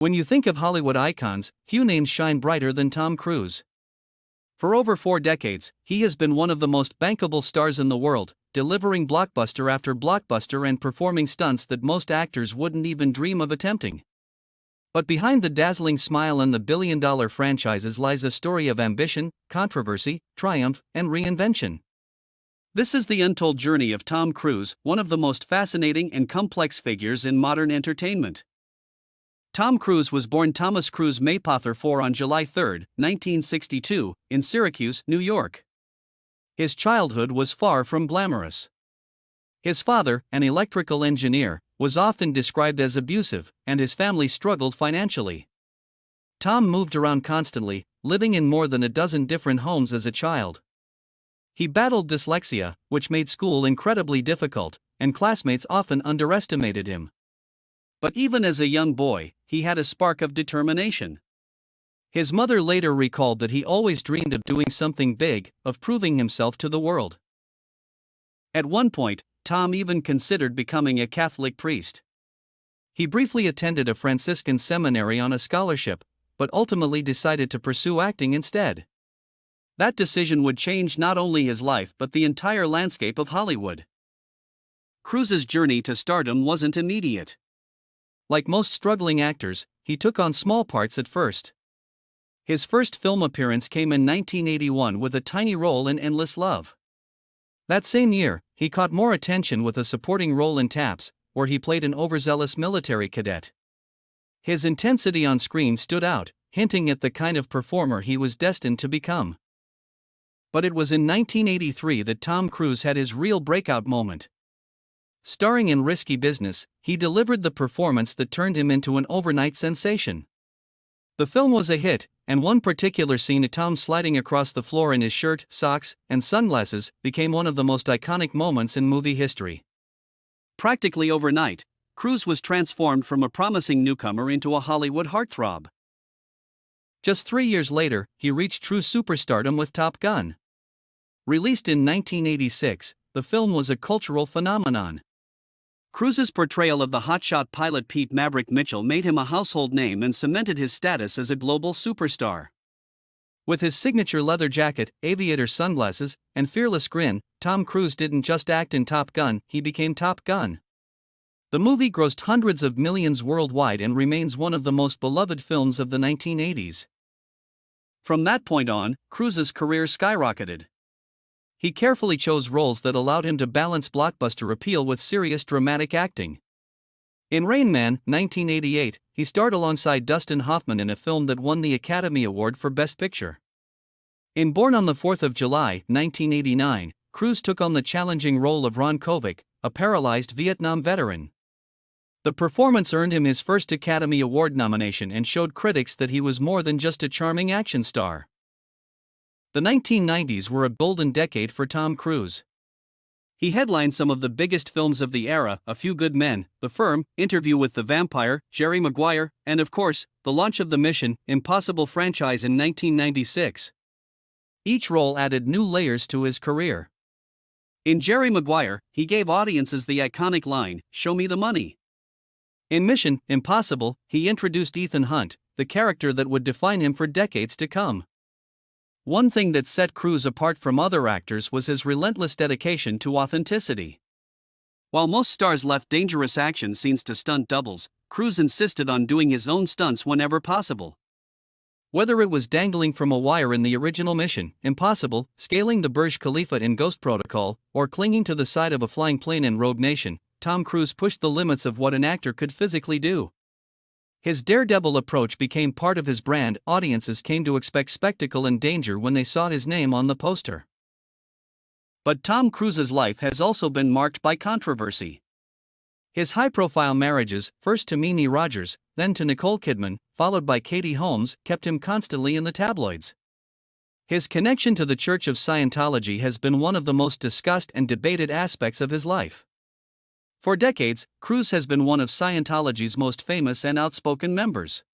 When you think of Hollywood icons, few names shine brighter than Tom Cruise. For over 4 decades, he has been one of the most bankable stars in the world, delivering blockbuster after blockbuster and performing stunts that most actors wouldn't even dream of attempting. But behind the dazzling smile and the billion-dollar franchises lies a story of ambition, controversy, triumph, and reinvention. This is the untold journey of Tom Cruise, one of the most fascinating and complex figures in modern entertainment. Tom Cruise was born Thomas Cruise Maypother IV on July 3, 1962, in Syracuse, New York. His childhood was far from glamorous. His father, an electrical engineer, was often described as abusive, and his family struggled financially. Tom moved around constantly, living in more than a dozen different homes as a child. He battled dyslexia, which made school incredibly difficult, and classmates often underestimated him. But even as a young boy, he had a spark of determination. His mother later recalled that he always dreamed of doing something big, of proving himself to the world. At one point, Tom even considered becoming a Catholic priest. He briefly attended a Franciscan seminary on a scholarship, but ultimately decided to pursue acting instead. That decision would change not only his life but the entire landscape of Hollywood. Cruise's journey to stardom wasn't immediate. Like most struggling actors, he took on small parts at first. His first film appearance came in 1981 with a tiny role in Endless Love. That same year, he caught more attention with a supporting role in Taps, where he played an overzealous military cadet. His intensity on screen stood out, hinting at the kind of performer he was destined to become. But it was in 1983 that Tom Cruise had his real breakout moment. Starring in Risky Business, he delivered the performance that turned him into an overnight sensation. The film was a hit, and one particular scene of Tom sliding across the floor in his shirt, socks, and sunglasses became one of the most iconic moments in movie history. Practically overnight, Cruise was transformed from a promising newcomer into a Hollywood heartthrob. Just 3 years later, he reached true superstardom with Top Gun. Released in 1986, the film was a cultural phenomenon. Cruise's portrayal of the hotshot pilot Pete Maverick Mitchell made him a household name and cemented his status as a global superstar. With his signature leather jacket, aviator sunglasses, and fearless grin, Tom Cruise didn't just act in Top Gun, he became Top Gun. The movie grossed hundreds of millions worldwide and remains one of the most beloved films of the 1980s. From that point on, Cruise's career skyrocketed. He carefully chose roles that allowed him to balance blockbuster appeal with serious dramatic acting. In Rain Man, 1988, he starred alongside Dustin Hoffman in a film that won the Academy Award for Best Picture. In Born on the 4th of July, 1989, Cruise took on the challenging role of Ron Kovic, a paralyzed Vietnam veteran. The performance earned him his first Academy Award nomination and showed critics that he was more than just a charming action star. The 1990s were a golden decade for Tom Cruise. He headlined some of the biggest films of the era: A Few Good Men, The Firm, Interview with the Vampire, Jerry Maguire, and of course, the launch of the Mission: Impossible franchise in 1996. Each role added new layers to his career. In Jerry Maguire, he gave audiences the iconic line, "Show me the money." In Mission: Impossible, he introduced Ethan Hunt, the character that would define him for decades to come. One thing that set Cruise apart from other actors was his relentless dedication to authenticity. While most stars left dangerous action scenes to stunt doubles, Cruise insisted on doing his own stunts whenever possible. Whether it was dangling from a wire in the original Mission: Impossible, scaling the Burj Khalifa in Ghost Protocol, or clinging to the side of a flying plane in Rogue Nation, Tom Cruise pushed the limits of what an actor could physically do. His daredevil approach became part of his brand. Audiences came to expect spectacle and danger when they saw his name on the poster. But Tom Cruise's life has also been marked by controversy. His high-profile marriages, first to Mimi Rogers, then to Nicole Kidman, followed by Katie Holmes, kept him constantly in the tabloids. His connection to the Church of Scientology has been one of the most discussed and debated aspects of his life. For decades, Cruise has been one of Scientology's most famous and outspoken members.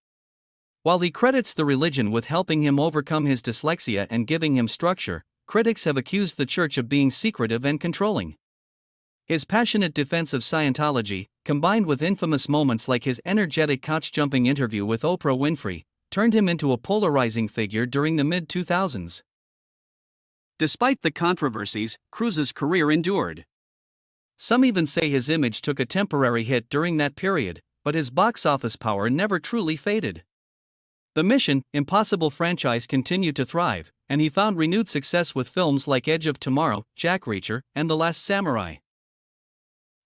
While he credits the religion with helping him overcome his dyslexia and giving him structure, critics have accused the church of being secretive and controlling. His passionate defense of Scientology, combined with infamous moments like his energetic couch-jumping interview with Oprah Winfrey, turned him into a polarizing figure during the mid-2000s. Despite the controversies, Cruise's career endured. Some even say his image took a temporary hit during that period, but his box office power never truly faded. The Mission Impossible franchise continued to thrive, and he found renewed success with films like Edge of Tomorrow, Jack Reacher, and The Last Samurai.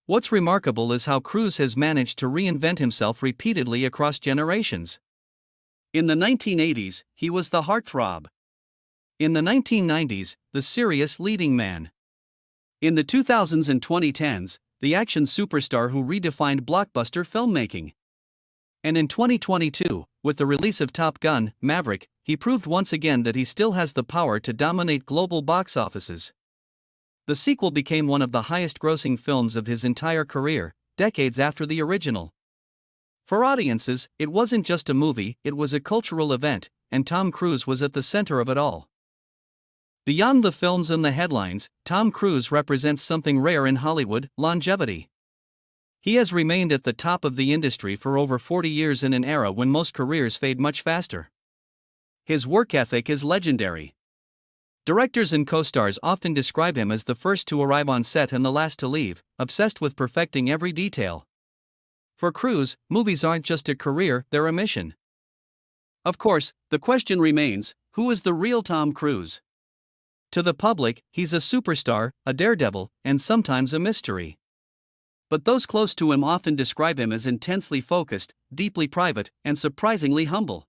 What's remarkable is how Cruise has managed to reinvent himself repeatedly across generations. In the 1980s, he was the heartthrob. In the 1990s, the serious leading man. In the 2000s and 2010s, the action superstar who redefined blockbuster filmmaking. And in 2022, with the release of Top Gun: Maverick, he proved once again that he still has the power to dominate global box offices. The sequel became one of the highest-grossing films of his entire career, decades after the original. For audiences, it wasn't just a movie, it was a cultural event, and Tom Cruise was at the center of it all. Beyond the films and the headlines, Tom Cruise represents something rare in Hollywood: longevity. He has remained at the top of the industry for over 40 years in an era when most careers fade much faster. His work ethic is legendary. Directors and co-stars often describe him as the first to arrive on set and the last to leave, obsessed with perfecting every detail. For Cruise, movies aren't just a career, they're a mission. Of course, the question remains, who is the real Tom Cruise? To the public, he's a superstar, a daredevil, and sometimes a mystery. But those close to him often describe him as intensely focused, deeply private, and surprisingly humble.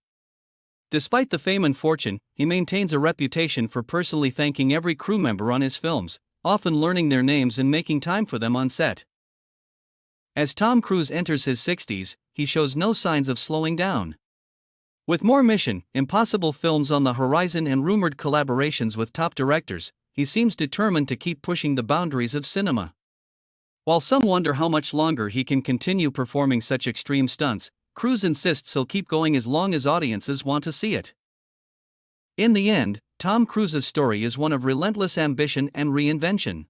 Despite the fame and fortune, he maintains a reputation for personally thanking every crew member on his films, often learning their names and making time for them on set. As Tom Cruise enters his 60s, he shows no signs of slowing down. With more Mission Impossible films on the horizon and rumored collaborations with top directors, he seems determined to keep pushing the boundaries of cinema. While some wonder how much longer he can continue performing such extreme stunts, Cruise insists he'll keep going as long as audiences want to see it. In the end, Tom Cruise's story is one of relentless ambition and reinvention.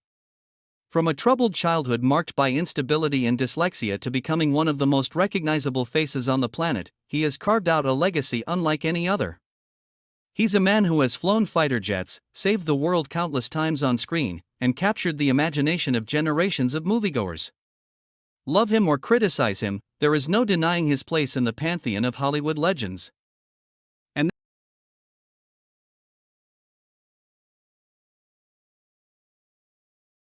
From a troubled childhood marked by instability and dyslexia to becoming one of the most recognizable faces on the planet, he has carved out a legacy unlike any other. He's a man who has flown fighter jets, saved the world countless times on screen, and captured the imagination of generations of moviegoers. Love him or criticize him, there is no denying his place in the pantheon of Hollywood legends.